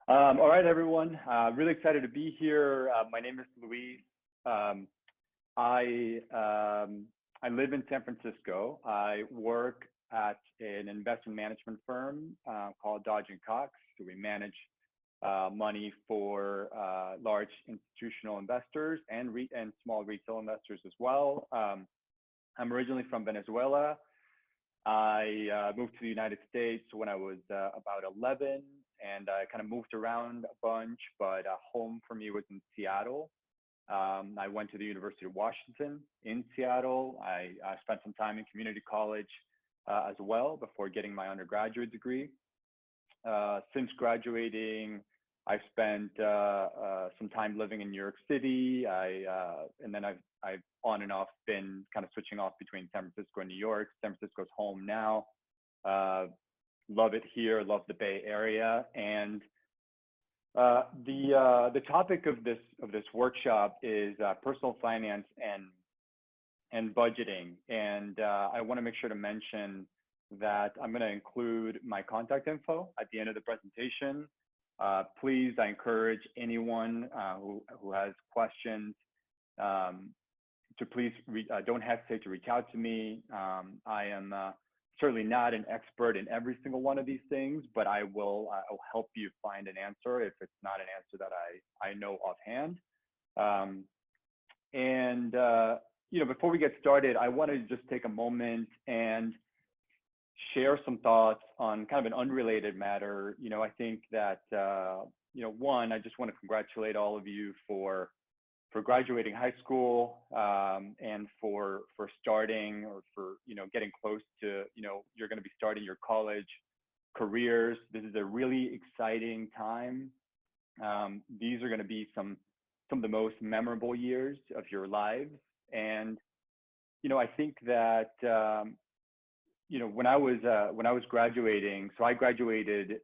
All right, everyone. Really excited to be here. My name is Luis. Um, I I live in San Francisco. I work at an investment management firm called Dodge and Cox. So we manage money for large institutional investors and small retail investors as well. I'm originally from Venezuela. I moved to the United States when I was about 11, and I kind of moved around a bunch, but home for me was in Seattle. I went to the University of Washington in Seattle. I spent some time in community college as well before getting my undergraduate degree. Since graduating, I've spent some time living in New York City. And then I've on and off been kind of switching off between San Francisco and New York. San Francisco's home now. Love it here. Love the Bay Area. And the topic of this workshop is personal finance and budgeting. And I want to make sure to mention that I'm going to include my contact info at the end of the presentation. Please, I encourage anyone who has questions to please don't hesitate to reach out to me. I am certainly not an expert in every single one of these things, but I'll help you find an answer if it's not an answer that I know offhand. Before we get started, I want to just take a moment and share some thoughts on kind of an unrelated matter. I think that, one, I just want to congratulate all of you for graduating high school and for starting or for, getting close to, you're going to be starting your college careers. This is a really exciting time. These are going to be some of the most memorable years of your lives. And, I think that, when I was graduating, so I graduated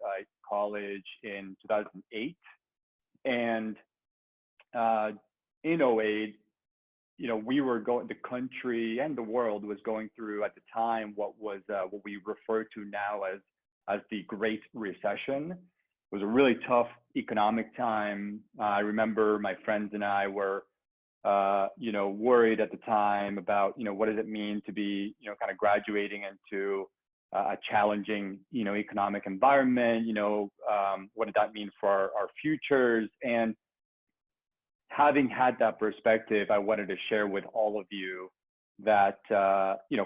college in 2008, and in '08, the country and the world was going through at the time what we refer to now as the Great Recession. It was a really tough economic time. I remember my friends and I were worried at the time about, what does it mean to be, kind of graduating into a challenging, economic environment, what did that mean for our futures? And having had that perspective, I wanted to share with all of you that,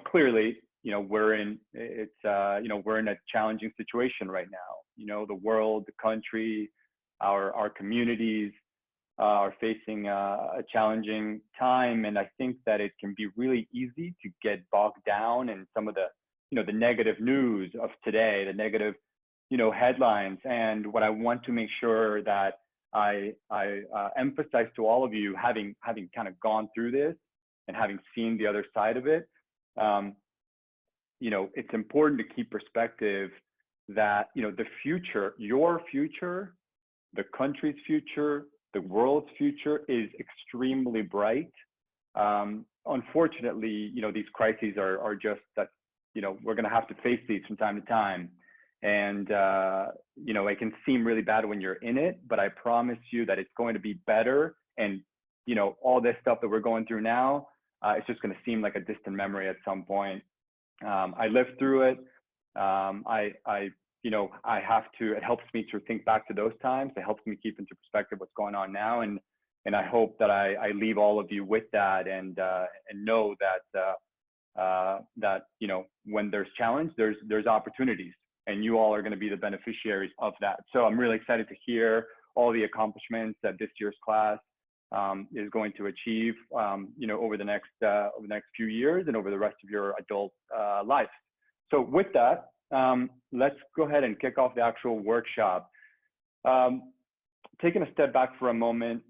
clearly, we're in a challenging situation right now. The world, the country, our communities, are facing a challenging time. And I think that it can be really easy to get bogged down in some of the, the negative news of today, the negative, headlines. And what I want to make sure that I emphasize to all of you, having kind of gone through this and having seen the other side of it, it's important to keep perspective that, the future, your future, the country's future, the world's future is extremely bright. Unfortunately, these crises are just that, we're going to have to face these from time to time. And, it can seem really bad when you're in it, but I promise you that it's going to be better. And, all this stuff that we're going through now, it's just going to seem like a distant memory at some point. I lived through it. It helps me to think back to those times. It helps me keep into perspective what's going on now. And I hope that I leave all of you with that and know that, when there's challenge, there's opportunities, and you all are going to be the beneficiaries of that. So I'm really excited to hear all the accomplishments that this year's class is going to achieve, over the next few years and over the rest of your adult life. So with that, let's go ahead and kick off the actual workshop. Taking a step back for a moment,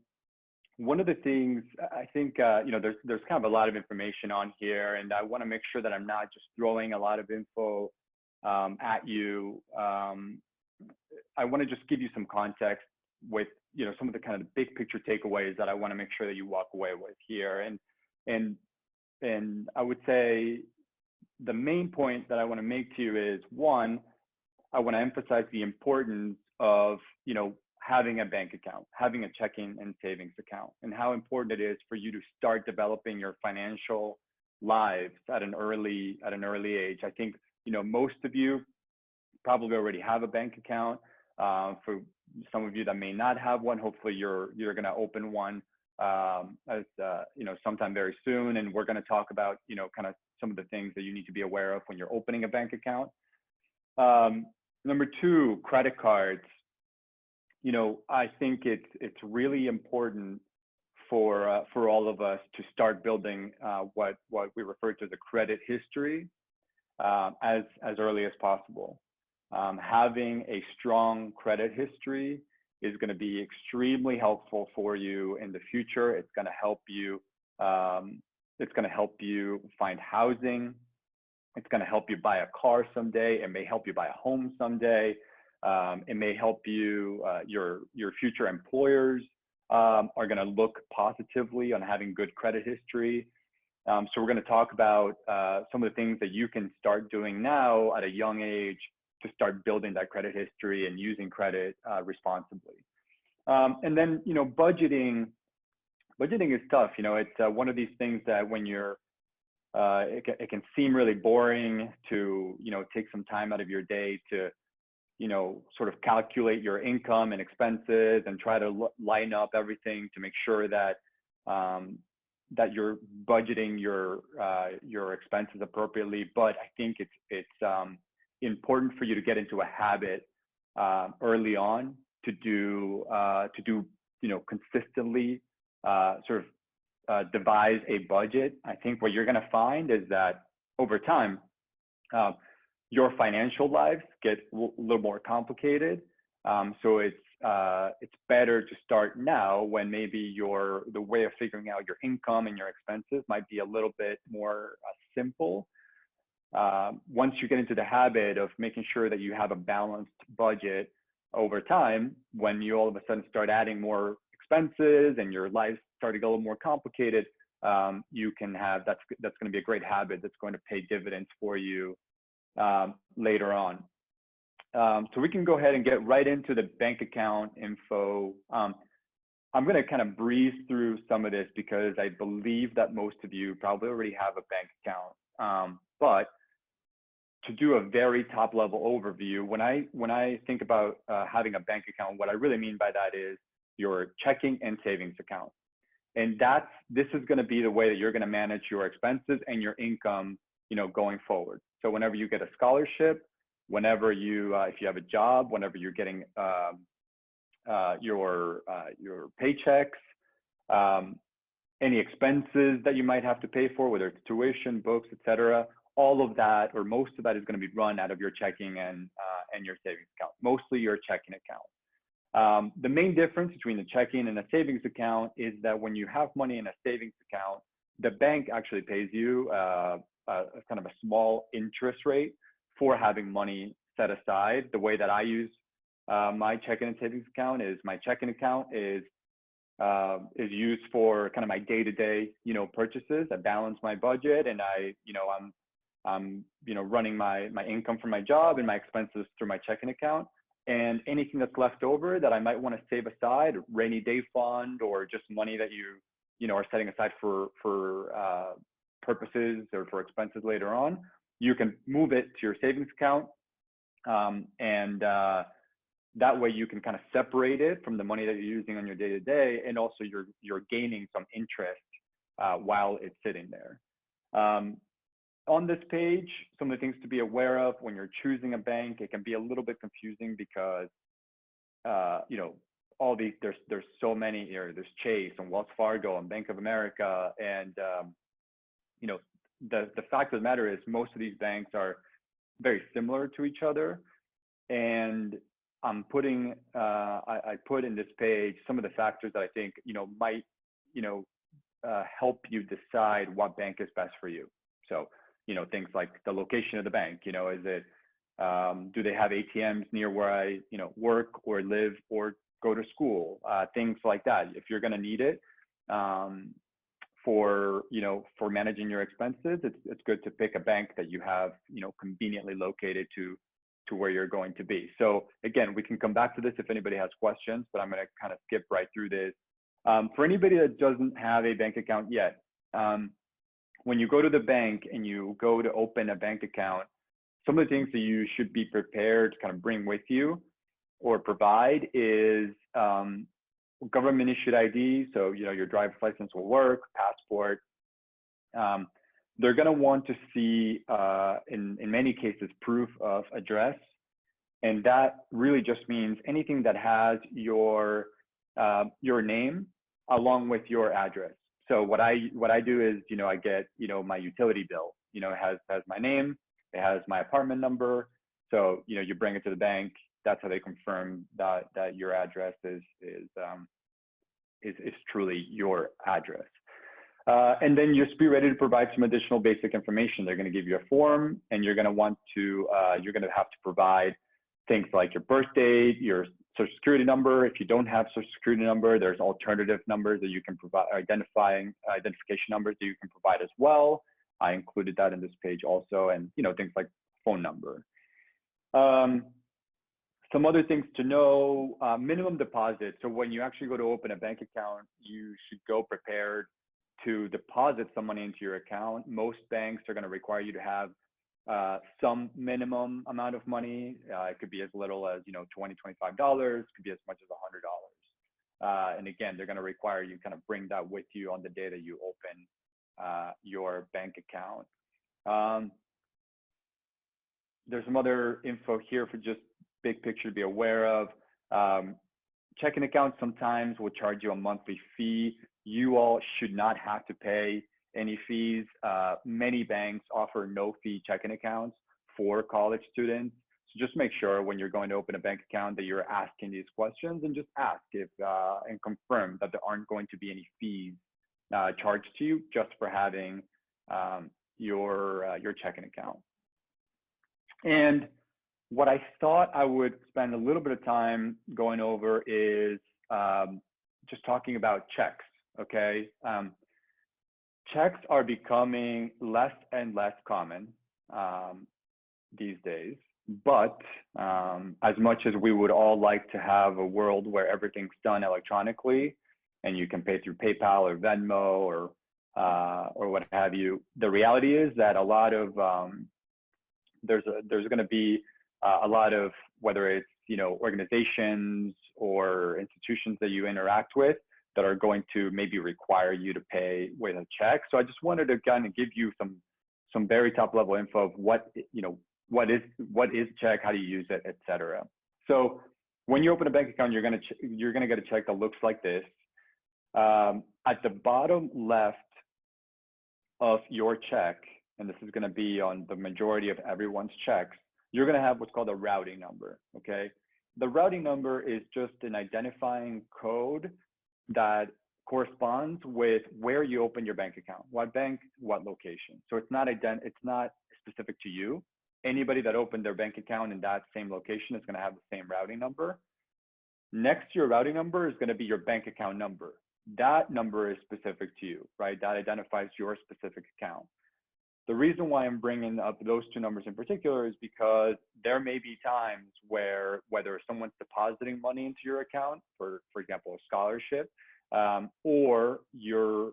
one of the things I think, there's kind of a lot of information on here, and I want to make sure that I'm not just throwing a lot of info at you. I want to just give you some context with, some of the kind of big picture takeaways that I want to make sure that you walk away with here. And I would say the main point that I want to make to you is, one, I want to emphasize the importance of, having a bank account, having a checking and savings account, and how important it is for you to start developing your financial lives at an early age. I think most of you probably already have a bank account. For some of you that may not have one, hopefully you're going to open one as sometime very soon, and we're going to talk about kind of some of the things that you need to be aware of when you're opening a bank account. Number two, credit cards. I think it's really important for all of us to start building what we refer to as a credit history as early as possible. Having a strong credit history is going to be extremely helpful for you in the future. It's going to help you. It's going to help you find housing. It's going to help you buy a car someday. It may help you buy a home someday. It may help you. Your future employers are going to look positively on having good credit history. So we're going to talk about some of the things that you can start doing now at a young age to start building that credit history and using credit responsibly. And then, budgeting is tough. It's one of these things that when you're, it can seem really boring to, take some time out of your day to, sort of calculate your income and expenses and try to line up everything to make sure that that you're budgeting your expenses appropriately. But I think it's important for you to get into a habit early on to do consistently sort of devise a budget. I think what you're going to find is that over time, your financial lives get a little more complicated. So it's better to start now when maybe the way of figuring out your income and your expenses might be a little bit more simple. Once you get into the habit of making sure that you have a balanced budget over time, when you all of a sudden start adding more expenses and your life start to get a little more complicated, you can have that's going to be a great habit that's going to pay dividends for you later on. So we can go ahead and get right into the bank account info. I'm going to kind of breeze through some of this because I believe that most of you probably already have a bank account. But to do a very top level overview, when I think about having a bank account, what I really mean by that is your checking and savings account. And this is going to be the way that you're going to manage your expenses and your income, going forward. So whenever you get a scholarship, whenever if you have a job, whenever you're getting your paychecks, any expenses that you might have to pay for, whether it's tuition, books, etc., all of that or most of that is going to be run out of your checking and your savings account, mostly your checking account. The main difference between the checking and a savings account is that when you have money in a savings account, the bank actually pays you kind of a small interest rate for having money set aside. The way that I use my checking and savings account is my checking account is used for kind of my day-to-day, purchases. I balance my budget, and I'm running my income from my job and my expenses through my checking account. And anything that's left over that I might want to save aside, rainy day fund, or just money that you are setting aside for purposes or for expenses later on, you can move it to your savings account. And that way you can kind of separate it from the money that you're using on your day-to-day, and also you're gaining some interest while it's sitting there. On this page, some of the things to be aware of when you're choosing a bank, it can be a little bit confusing because all these there's so many here. There's Chase and Wells Fargo and Bank of America, and the fact of the matter is most of these banks are very similar to each other. And I'm putting I put in this page some of the factors that I think might help you decide what bank is best for you. So things like the location of the bank. Is it do they have ATMs near where I work or live or go to school? Things like that. If you're going to need it for managing your expenses, it's good to pick a bank that you have conveniently located to to where you're going to be. So again, we can come back to this if anybody has questions, but I'm going to kind of skip right through this. For anybody that doesn't have a bank account yet, when you go to the bank and you go to open a bank account, some of the things that you should be prepared to kind of bring with you or provide is government issued ID. So, your driver's license will work, passport. They're going to want to see, in many cases, proof of address. And that really just means anything that has your name along with your address. So what I do is, I get, my utility bill, it has my name, it has my apartment number. So, you bring it to the bank. That's how they confirm that your address is truly your address. And then just be ready to provide some additional basic information. They're going to give you a form, and you're going to have to provide things like your birth date, your social security number. If you don't have social security number, there's alternative numbers that you can provide, identification numbers that you can provide as well. I included that in this page also, and things like phone number. Some other things to know, minimum deposit. So when you actually go to open a bank account, you should go prepared to deposit some money into your account. Most banks are going to require you to have some minimum amount of money. It could be as little as, $20, $25, could be as much as $100. And again, they're going to require you kind of bring that with you on the day that you open your bank account. There's some other info here for just big picture to be aware of. Checking accounts sometimes will charge you a monthly fee. You all should not have to pay any fees. Many banks offer no fee checking accounts for college students. So just make sure when you're going to open a bank account that you're asking these questions, and just ask and confirm that there aren't going to be any fees charged to you just for having your checking account. And what I thought I would spend a little bit of time going over is just talking about checks. Okay, checks are becoming less and less common these days, but as much as we would all like to have a world where everything's done electronically and you can pay through PayPal or Venmo or what have you, the reality is that a lot of there's going to be a lot of, whether it's organizations or institutions that you interact with, that are going to maybe require you to pay with a check. So I just wanted to kind of give you some very top level info of what is check, how do you use it, etc. So when you open a bank account, you're gonna get a check that looks like this. At the bottom left of your check, and this is gonna be on the majority of everyone's checks, you're gonna have what's called a routing number. Okay, the routing number is just an identifying code that corresponds with where you open your bank account, what bank, what location. So it's not specific to you. Anybody that opened their bank account in that same location is going to have the same routing number. Next to your routing number is going to be your bank account number. That number is specific to you, right? That identifies your specific account. The reason why I'm bringing up those two numbers in particular is because there may be times where, whether someone's depositing money into your account, for example, a scholarship, or you're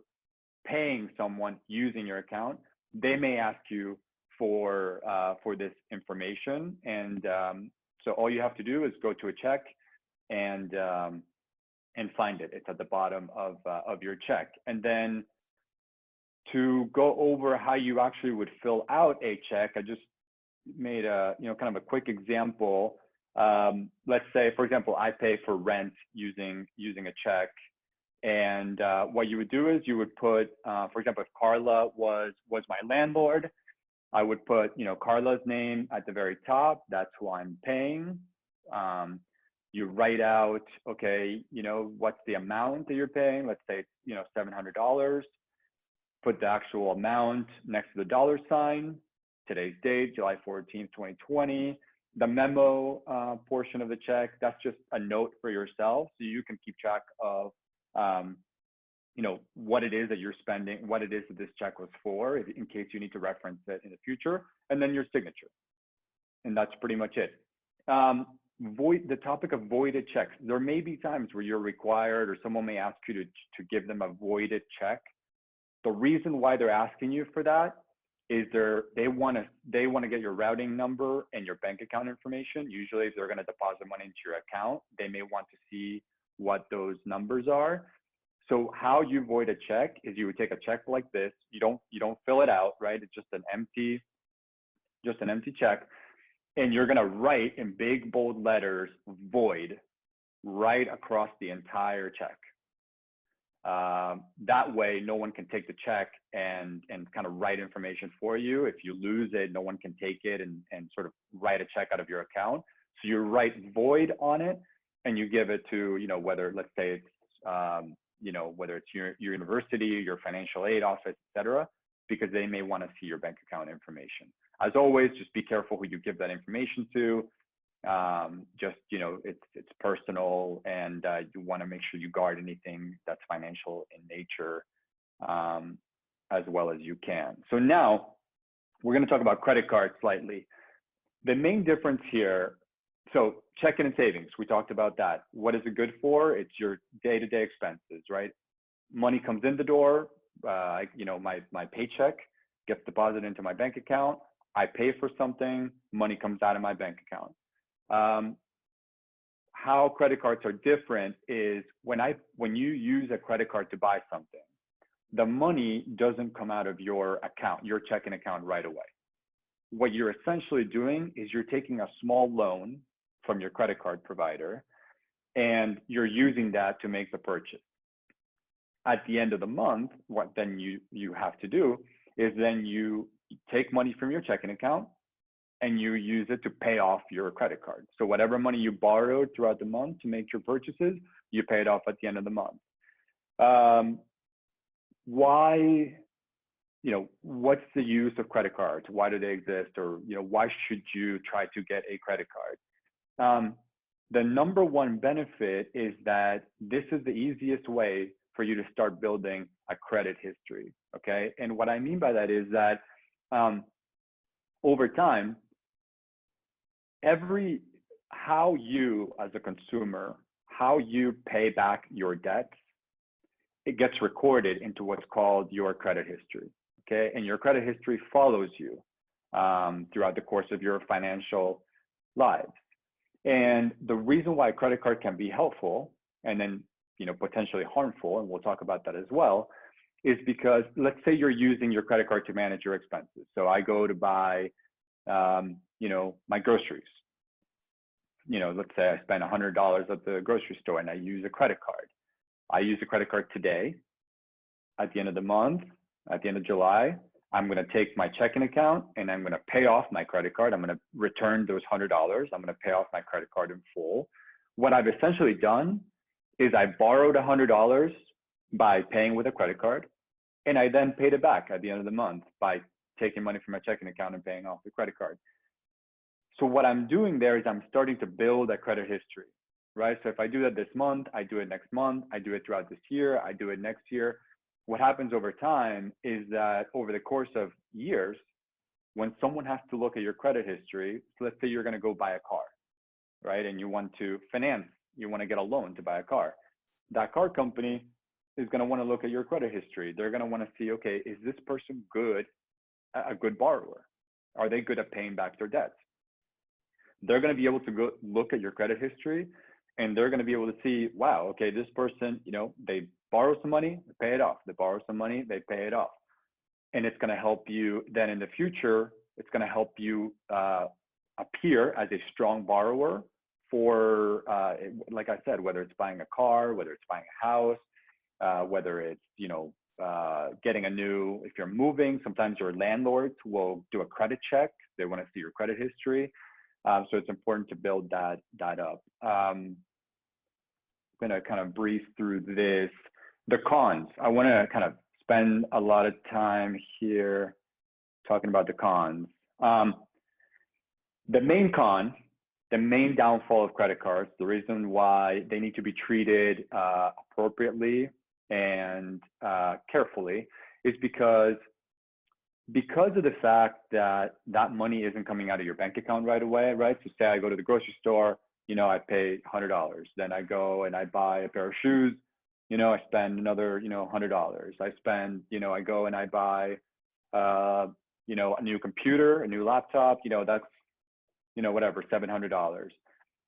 paying someone using your account, they may ask you for this information. And so all you have to do is go to a check and find it. It's at the bottom of your check. And then to go over how you actually would fill out a check, I just made a kind of a quick example. Let's say, for example, I pay for rent using a check, and what you would do is you would put, for example, if Carla was my landlord, I would put Carla's name at the very top. That's who I'm paying. You write out, okay, what's the amount that you're paying? Let's say it's $700. Put the actual amount next to the dollar sign, today's date, July 14th, 2020. The memo portion of the check, that's just a note for yourself, so you can keep track of what it is that you're spending, what it is that this check was for, in case you need to reference it in the future, and then your signature. And that's pretty much it. The topic of voided checks. There may be times where you're required, or someone may ask you to give them a voided check. The reason why they're asking you for that is they want to get your routing number and your bank account information. Usually, if they're going to deposit money into your account, they may want to see what those numbers are. So how you void a check is you would take a check like this. You don't fill it out, right? It's just an empty check, and you're going to write in big bold letters void right across the entire check. That way, no one can take the check and kind of write information for you. If you lose it, no one can take it and sort of write a check out of your account. So you write void on it, and you give it to, whether, let's say it's, whether it's your university, your financial aid office, et cetera, because they may want to see your bank account information. As always, just be careful who you give that information to. It's personal, and you want to make sure you guard anything that's financial in nature as well as you can. So now we're going to talk about credit cards slightly. The main difference here, so checking and savings, we talked about that. What is it good for? It's your day-to-day expenses, right? Money comes in the door, my paycheck gets deposited into my bank account. I pay for something, money comes out of my bank account. How credit cards are different is when you use a credit card to buy something, the money doesn't come out of your account, your checking account right away. What you're essentially doing is you're taking a small loan from your credit card provider, and you're using that to make the purchase. At the end of the month, what then you have to do is then you take money from your checking account and you use it to pay off your credit card. So whatever money you borrowed throughout the month to make your purchases, you pay it off at the end of the month. What's the use of credit cards? Why do they exist? Or, why should you try to get a credit card? The number one benefit is that this is the easiest way for you to start building a credit history, okay? And what I mean by that is that over time, how you as a consumer, how you pay back your debts, it gets recorded into what's called your credit history, okay? And your credit history follows you throughout the course of your financial lives. And the reason why a credit card can be helpful and then potentially harmful, and we'll talk about that as well, is because let's say you're using your credit card to manage your expenses. So I go to buy my groceries. Let's say I spend $100 at the grocery store and I use a credit card. I use a credit card today. At the end of the month, at the end of July, I'm going to take my checking account and I'm going to pay off my credit card. I'm going to return those $100. I'm going to pay off my credit card in full. What I've essentially done is I borrowed $100 by paying with a credit card, and I then paid it back at the end of the month by taking money from my checking account and paying off the credit card. So what I'm doing there is I'm starting to build a credit history, right? So if I do that this month, I do it next month, I do it throughout this year, I do it next year. What happens over time is that over the course of years, when someone has to look at your credit history, so let's say you're going to go buy a car, right? And you want to finance, you want to get a loan to buy a car. That car company is going to want to look at your credit history. They're going to want to see, okay, is this person a good borrower? Are they good at paying back their debts? They're going to be able to go look at your credit history, and they're going to be able to see, wow, okay, this person, they borrow some money, they pay it off. They borrow some money, they pay it off. And it's going to help you then in the future, it's going to help you appear as a strong borrower for, like I said, whether it's buying a car, whether it's buying a house, whether it's, getting if you're moving, sometimes your landlords will do a credit check. They want to see your credit history. So it's important to build that up. I'm going to kind of breeze through this. The cons, I want to kind of spend a lot of time here talking about the cons. The main con, the main downfall of credit cards, the reason why they need to be treated appropriately and carefully is because because of the fact that that money isn't coming out of your bank account right away, right? So say I go to the grocery store, I pay $100. Then I go and I buy a pair of shoes, I spend another, $100. I spend, I go and I buy, a new computer, a new laptop, that's, whatever, $700.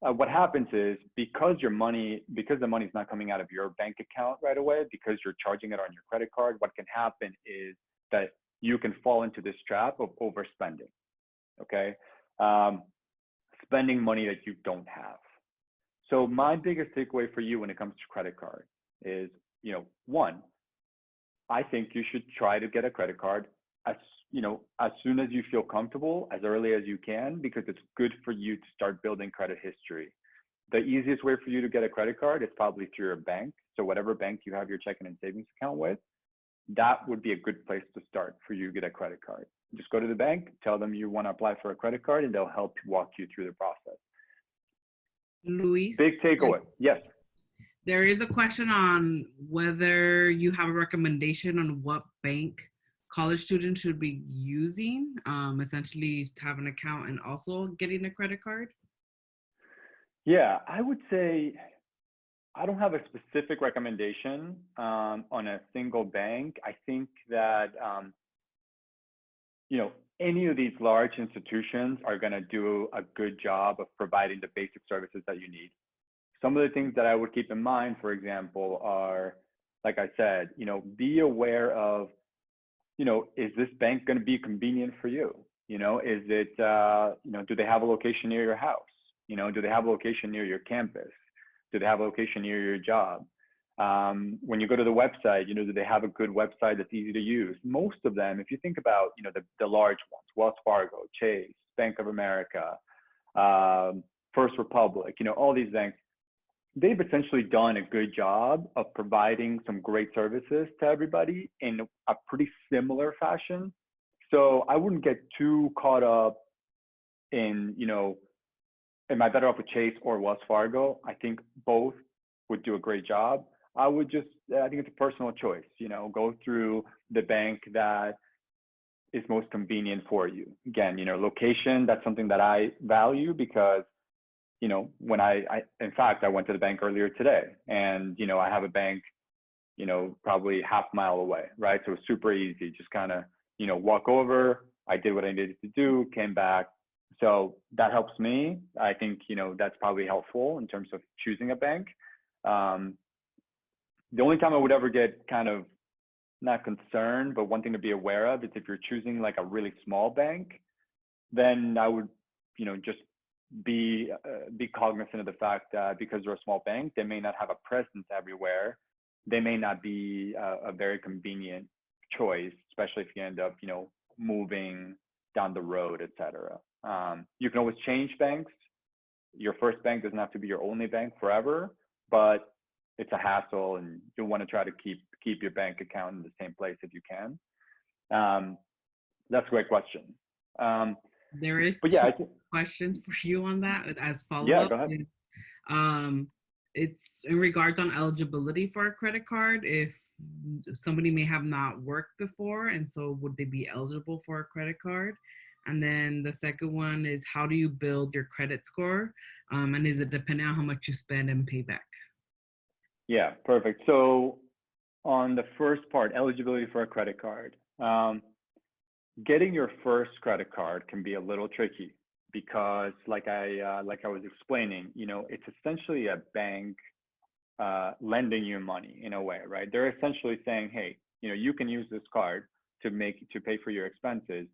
What happens is because the money is not coming out of your bank account right away, because you're charging it on your credit card, what can happen is that you can fall into this trap of overspending, okay? Spending money that you don't have. So my biggest takeaway for you when it comes to credit cards is, one, I think you should try to get a credit card as soon as you feel comfortable, as early as you can, because it's good for you to start building credit history. The easiest way for you to get a credit card is probably through your bank. So whatever bank you have your checking and savings account with, that would be a good place to start for you to get a credit card. Just go to the bank, tell them you want to apply for a credit card, and they'll help walk you through the process. Luis, big takeaway. Yes. There is a question on whether you have a recommendation on what bank college students should be using, essentially to have an account and also getting a credit card. Yeah, I would say I don't have a specific recommendation on a single bank. I think that any of these large institutions are going to do a good job of providing the basic services that you need. Some of the things that I would keep in mind, for example, are, like I said, be aware of, is this bank going to be convenient for you? Is it, do they have a location near your house? Do they have a location near your campus? Do they have a location near your job? When you go to the website, do they have a good website that's easy to use? Most of them, if you think about, the large ones, Wells Fargo, Chase, Bank of America, First Republic, all these banks, they've essentially done a good job of providing some great services to everybody in a pretty similar fashion. So I wouldn't get too caught up in, am I better off with Chase or Wells Fargo? I think both would do a great job. I think it's a personal choice, go through the bank that is most convenient for you. Again, location, that's something that I value because, when in fact, I went to the bank earlier today and, I have a bank, probably half mile away, right? So it's super easy, just kind of, walk over. I did what I needed to do, came back. So that helps me. I think, that's probably helpful in terms of choosing a bank. The only time I would ever get kind of not concerned, but one thing to be aware of is if you're choosing like a really small bank, then I would, just be cognizant of the fact that because they're a small bank, they may not have a presence everywhere. They may not be a very convenient choice, especially if you end up, moving down the road, et cetera. You can always change banks. Your first bank doesn't have to be your only bank forever, but it's a hassle and you'll want to try to keep your bank account in the same place if you can. That's a great question. There is questions for you on that as follow-up. Yeah, go ahead. It's in regards on eligibility for a credit card. If somebody may have not worked before, and so would they be eligible for a credit card? And then the second one is, how do you build your credit score? And is it dependent on how much you spend and pay back? Yeah, perfect. So on the first part, eligibility for a credit card, getting your first credit card can be a little tricky because like I was explaining, it's essentially a bank lending you money in a way, right? They're essentially saying, hey, you can use this card to pay for your expenses,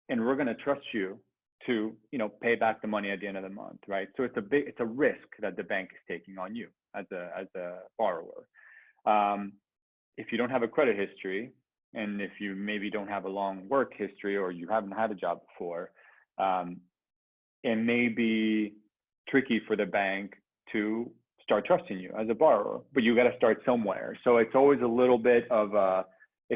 and we're going to trust you to, pay back the money at the end of the month, right? So it's a risk that the bank is taking on you as a borrower. If you don't have a credit history, and if you maybe don't have a long work history or you haven't had a job before, it may be tricky for the bank to start trusting you as a borrower, but you got to start somewhere. So it's always a little bit of I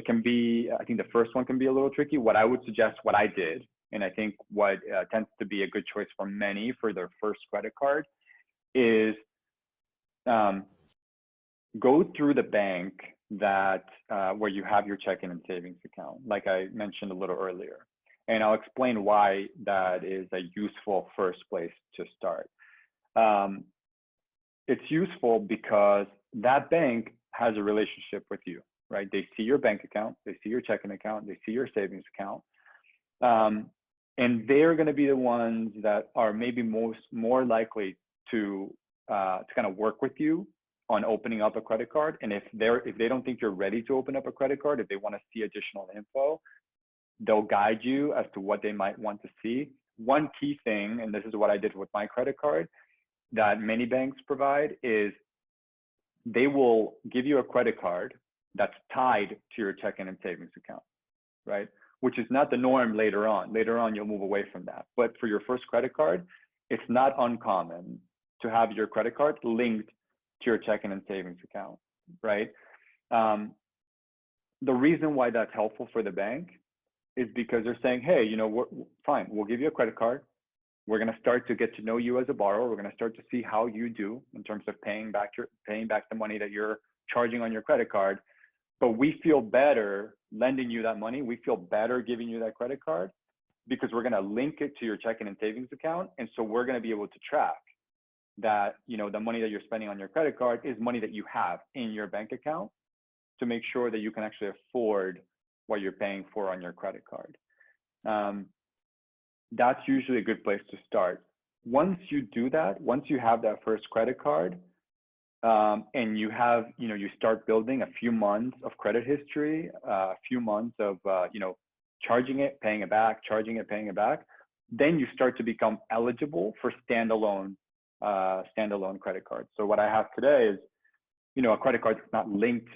think the first one can be a little tricky. What I would suggest, what I did, and I think what tends to be a good choice for many for their first credit card is go through the bank that where you have your checking and savings account, like I mentioned a little earlier. And I'll explain why that is a useful first place to start. It's useful because that bank has a relationship with you, right? They see your bank account, they see your checking account, they see your savings account. And they're going to be the ones that are maybe more likely to kind of work with you on opening up a credit card. And if they don't think you're ready to open up a credit card, if they want to see additional info, they'll guide you as to what they might want to see. One key thing, and this is what I did with my credit card, that many banks provide, is they will give you a credit card that's tied to your checking and savings account, right? Which is not the norm later on. Later on, you'll move away from that. But for your first credit card, it's not uncommon to have your credit card linked to your checking and savings account, right? The reason why that's helpful for the bank is because they're saying, hey, you know, fine, we'll give you a credit card. We're going to start to get to know you as a borrower. We're going to start to see how you do in terms of paying back the money that you're charging on your credit card. But we feel better lending you that money. We feel better giving you that credit card because we're going to link it to your checking and savings account. And so we're going to be able to track that, you know, the money that you're spending on your credit card is money that you have in your bank account to make sure that you can actually afford what you're paying for on your credit card. That's usually a good place to start. Once you do that, once you have that first credit card, and you have, you know, you start building a few months of credit history, a few months of, you know, charging it, paying it back, charging it, paying it back, then you start to become eligible for standalone credit cards. So what I have today is, you know, a credit card that's not linked,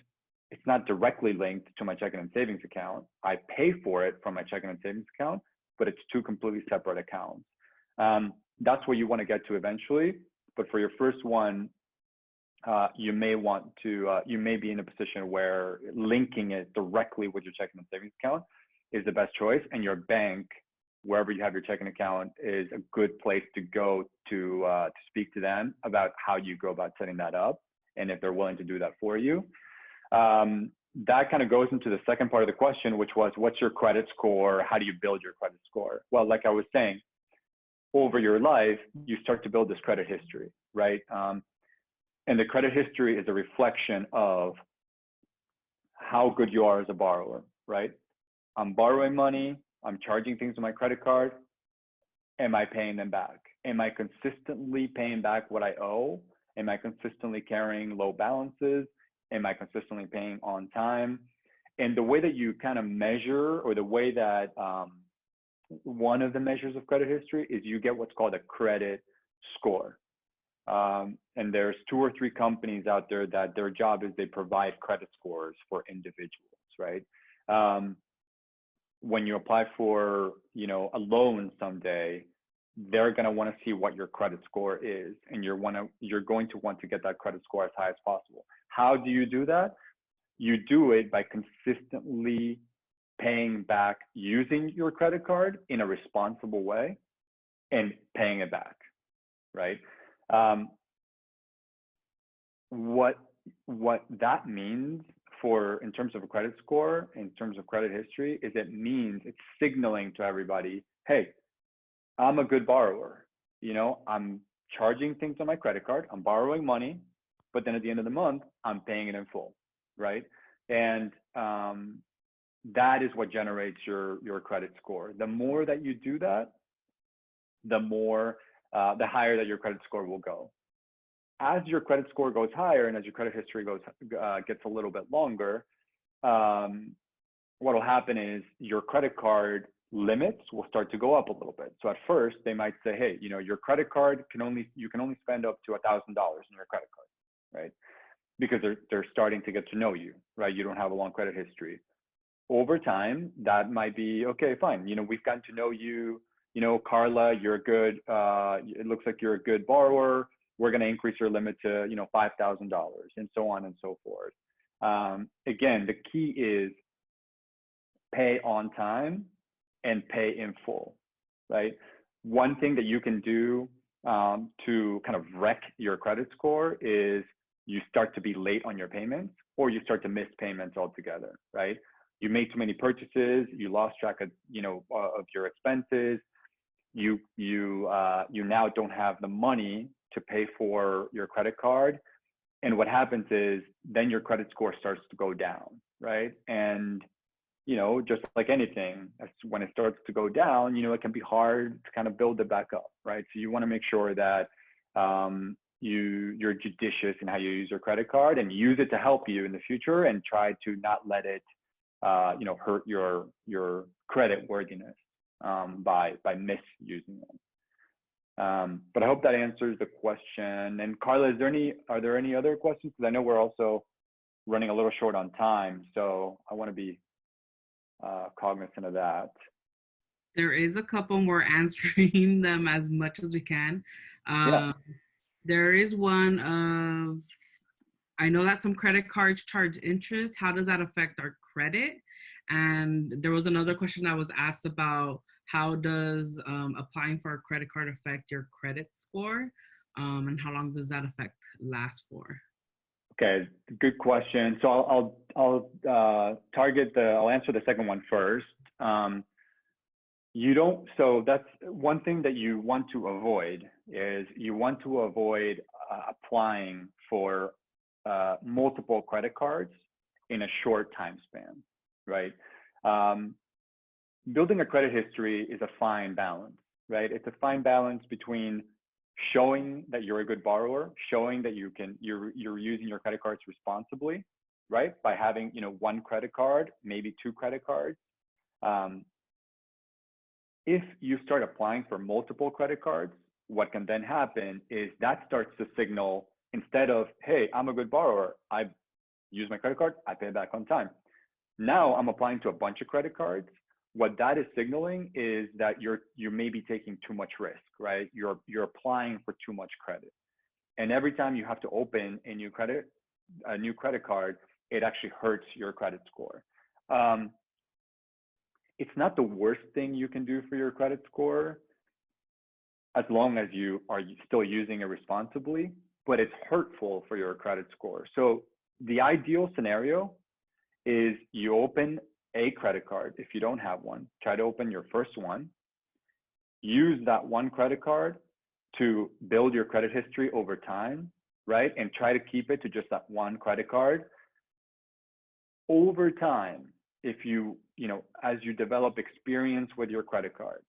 it's not directly linked to my checking and savings account. I pay for it from my checking and savings account, but it's two completely separate accounts. That's where you want to get to eventually. But for your first one, you may want to, you may be in a position where linking it directly with your checking and savings account is the best choice. And your bank, wherever you have your checking account, is a good place to go to speak to them about how you go about setting that up and if they're willing to do that for you. That kind of goes into the second part of the question, which was, what's your credit score? How do you build your credit score? Well, like I was saying, over your life, you start to build this credit history, right? And the credit history is a reflection of how good you are as a borrower, right? I'm borrowing money, I'm charging things on my credit card. Am I paying them back? Am I consistently paying back what I owe? Am I consistently carrying low balances? Am I consistently paying on time? And the way that you kind of measure, or the way that one of the measures of credit history is you get what's called a credit score. And there's 2 or 3 companies out there that their job is they provide credit scores for individuals, right? When you apply for, you know, a loan someday, they're going to want to see what your credit score is, and you're going to want to get that credit score as high as possible. How do you do that? You do it by consistently paying back using your credit card in a responsible way and paying it back, right? What that means in terms of a credit score, in terms of credit history, is it means it's signaling to everybody, hey, I'm a good borrower. You know, I'm charging things on my credit card, I'm borrowing money, but then at the end of the month, I'm paying it in full, right? And that is what generates your credit score. The more that you do that, the higher that your credit score will go. As your credit score goes higher and as your credit history gets a little bit longer, what will happen is your credit card limits will start to go up a little bit. So at first they might say, hey, you know, your credit card you can only spend up to $1,000 in your credit card, right? Because they're starting to get to know you, right? You don't have a long credit history. Over time, that might be, okay, fine. You know, we've gotten to know you, you know, Carla, you're a good, it looks like you're a good borrower. We're going to increase your limit to, you know, $5,000 and so on and so forth. Again, the key is pay on time and pay in full, right? One thing that you can do to kind of wreck your credit score is you start to be late on your payments, or you start to miss payments altogether, right? You made too many purchases, you lost track of, of your expenses. You now don't have the money to pay for your credit card. And what happens is then your credit score starts to go down, right? And, just like anything, when it starts to go down, it can be hard to kind of build it back up, right? So you want to make sure that you're judicious in how you use your credit card and use it to help you in the future, and try to not let it, hurt your credit worthiness by misusing it. But I hope that answers the question. And Carla, are there any other questions? Because I know we're also running a little short on time, so I want to be cognizant of that. There is a couple more answering them as much as we can. Yeah. There is one of, I know that some credit cards charge interest. How does that affect our credit? And there was another question that was asked about how does applying for a credit card affect your credit score? And how long does that effect last for? Okay, good question. So I'll answer the second one first. So that's one thing that you want to avoid is you want to avoid applying for multiple credit cards in a short time span, right? Building a credit history is a fine balance, right? It's a fine balance between showing that you're a good borrower, showing that you're using your credit cards responsibly, right? By having, one credit card, maybe two credit cards. If you start applying for multiple credit cards, what can then happen is that starts to signal, instead of, hey, I'm a good borrower, I use my credit card, I pay it back on time. Now I'm applying to a bunch of credit cards. What that is signaling is that you may be taking too much risk, right? You're applying for too much credit. And every time you have to open a new credit card, it actually hurts your credit score. It's not the worst thing you can do for your credit score, as long as you are still using it responsibly, but it's hurtful for your credit score. So the ideal scenario is you open a credit card. If you don't have one, try to open your first one. Use that one credit card to build your credit history over time, right? And try to keep it to just that one credit card. Over time, if as you develop experience with your credit card,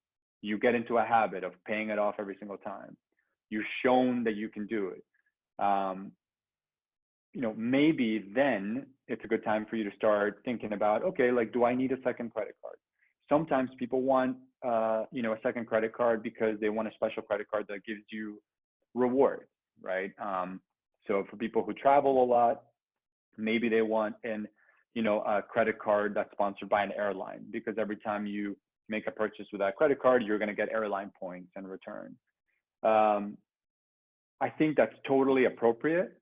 you get into a habit of paying it off every single time. You've shown that you can do it. Maybe then it's a good time for you to start thinking about, okay, like, do I need a second credit card? Sometimes people want, a second credit card because they want a special credit card that gives you rewards, right? So for people who travel a lot, maybe they want a credit card that's sponsored by an airline, because every time you make a purchase with that credit card, you're going to get airline points in return. I think that's totally appropriate,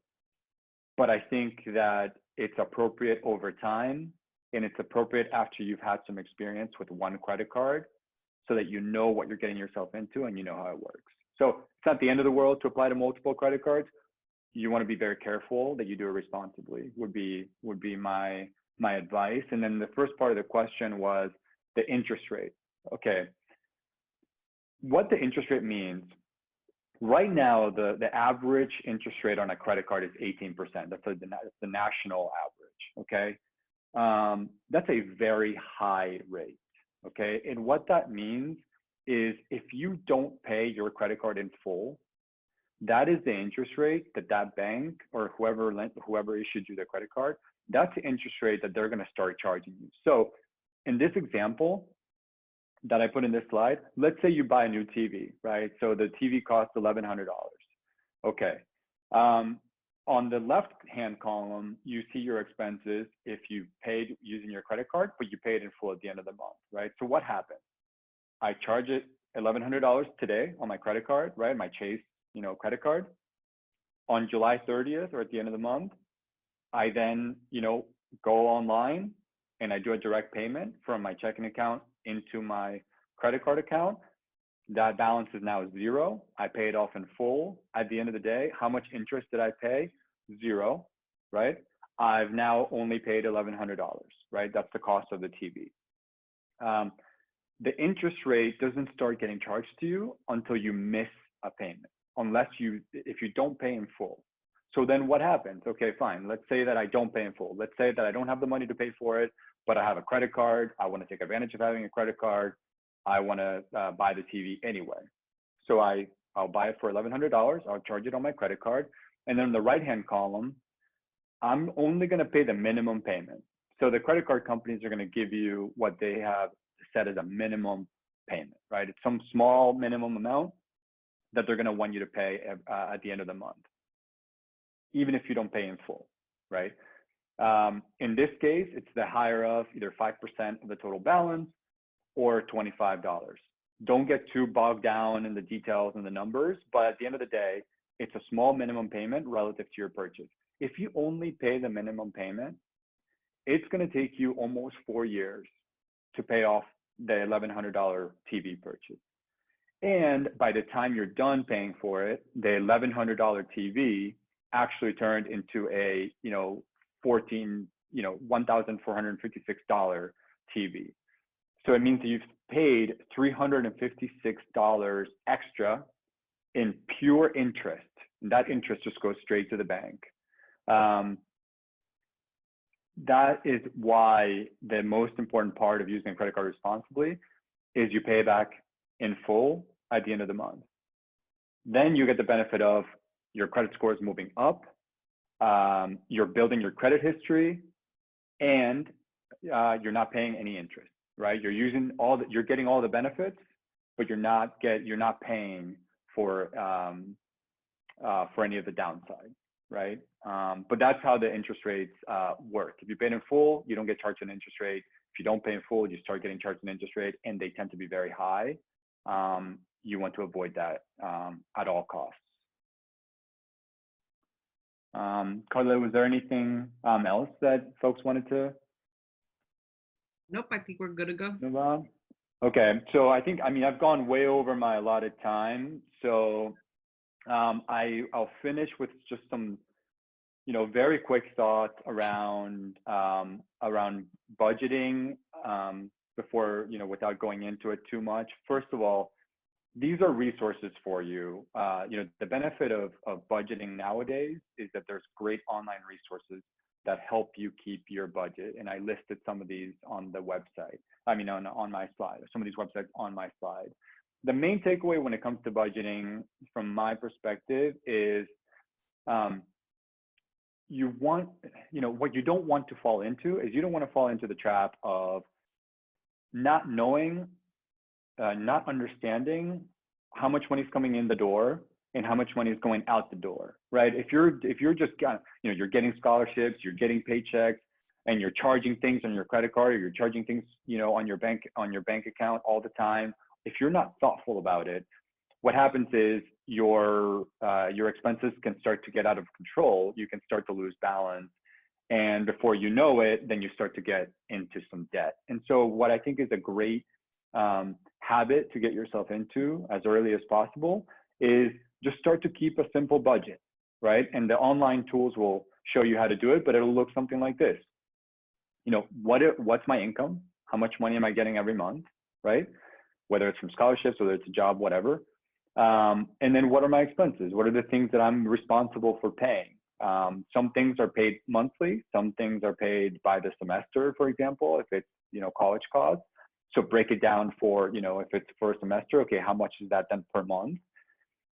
but I think that it's appropriate over time, and it's appropriate after you've had some experience with one credit card, so that you know what you're getting yourself into and you know how it works. So it's not the end of the world to apply to multiple credit cards. You want to be very careful that you do it responsibly, would be my advice. And then the first part of the question was the interest rate. Okay. What the interest rate means, right now, the average interest rate on a credit card is 18%. That's the national average, okay? That's a very high rate, okay? And what that means is if you don't pay your credit card in full, that is the interest rate that bank or whoever issued you the credit card, that's the interest rate that they're going to start charging you. So in this example that I put in this slide, let's say you buy a new TV, right? So the TV costs $1,100. Okay. On the left-hand column, you see your expenses if you paid using your credit card, but you paid in full at the end of the month, right? So what happens? I charge it $1,100 today on my credit card, right? My Chase, credit card. On July 30th or at the end of the month, I then, go online and I do a direct payment from my checking account into my credit card account. That balance is now zero. I pay it off in full. At the end of the day, how much interest did I pay? Zero, right? I've now only paid $1,100, right? That's the cost of the TV. The interest rate doesn't start getting charged to you until you miss a payment, if you don't pay in full. So then what happens? Okay, fine. Let's say that I don't pay in full. Let's say that I don't have the money to pay for it, but I have a credit card. I want to take advantage of having a credit card. I want to buy the TV anyway. So I'll buy it for $1,100. I'll charge it on my credit card. And then in the right-hand column, I'm only going to pay the minimum payment. So the credit card companies are going to give you what they have set as a minimum payment, right? It's some small minimum amount that they're going to want you to pay at the end of the month, even if you don't pay in full, right? In this case, it's the higher of either 5% of the total balance or $25. Don't get too bogged down in the details and the numbers, but at the end of the day, it's a small minimum payment relative to your purchase. If you only pay the minimum payment, it's going to take you almost 4 years to pay off the $1,100 TV purchase. And by the time you're done paying for it, the $1,100 TV actually turned into a, $1,456 TV. So it means that you've paid $356 extra in pure interest. And that interest just goes straight to the bank. That is why the most important part of using a credit card responsibly is you pay back in full at the end of the month. Then you get the benefit of your credit scores moving up, you're building your credit history, and you're not paying any interest, right? You're getting all the benefits, but you're not paying for any of the downside, right? But that's how the interest rates work. If you pay in full, you don't get charged an interest rate. If you don't pay in full, you start getting charged an interest rate, and they tend to be very high. You want to avoid that at all costs. Carla, was there anything else that folks wanted to? Nope, I think we're good to go. Move on. Okay, so I've gone way over my allotted time. So I'll finish with just some, very quick thoughts around budgeting before, without going into it too much. First of all, these are resources for you. The benefit of budgeting nowadays is that there's great online resources that help you keep your budget. And I listed some of these on the website. On my slide, some of these websites on my slide. The main takeaway when it comes to budgeting, from my perspective, is what you don't want to fall into is you don't want to fall into the trap of not knowing, not understanding how much money is coming in the door and how much money is going out the door, right? If you're just you're getting scholarships, you're getting paychecks, and you're charging things on your credit card, or you're charging things, on your bank account all the time. If you're not thoughtful about it, what happens is your expenses can start to get out of control. You can start to lose balance, and before you know it, then you start to get into some debt. And so, what I think is a great habit to get yourself into as early as possible is just start to keep a simple budget, right? And the online tools will show you how to do it, but it'll look something like this. What's my income? How much money am I getting every month, right? Whether it's from scholarships, whether it's a job, whatever. And then what are my expenses? What are the things that I'm responsible for paying? Some things are paid monthly. Some things are paid by the semester, for example, if it's, college costs. So break it down for, if it's for a semester, okay, how much is that then per month?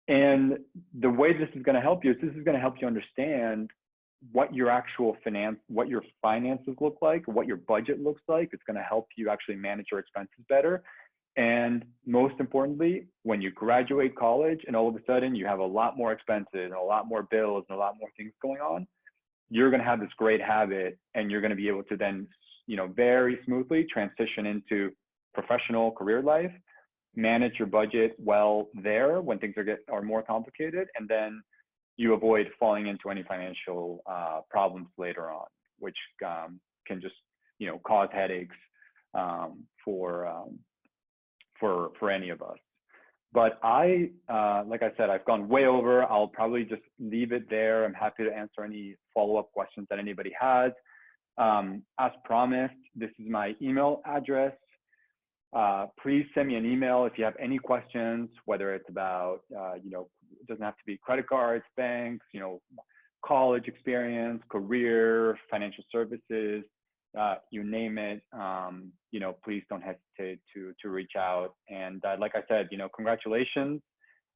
And the way this is going to help you is this is going to help you understand what your finances look like, what your budget looks like. It's going to help you actually manage your expenses better. And most importantly, when you graduate college and all of a sudden you have a lot more expenses and a lot more bills and a lot more things going on, you're going to have this great habit, and you're going to be able to then, very smoothly transition into professional career life, manage your budget well there when things are more complicated, and then you avoid falling into any financial problems later on, which can just cause headaches for any of us. But like I said, I've gone way over. I'll probably just leave it there. I'm happy to answer any follow-up questions that anybody has. As promised, this is my email address. Please send me an email if you have any questions, whether it's about, it doesn't have to be credit cards, banks, college experience, career, financial services, you name it. Please don't hesitate to reach out. And like I said, congratulations.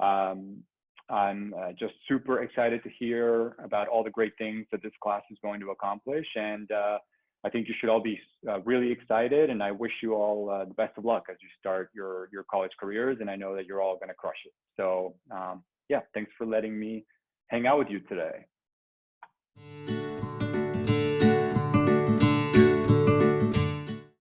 I'm just super excited to hear about all the great things that this class is going to accomplish. And I think you should all be really excited. And I wish you all the best of luck as you start your college careers. And I know that you're all going to crush it. So yeah, thanks for letting me hang out with you today.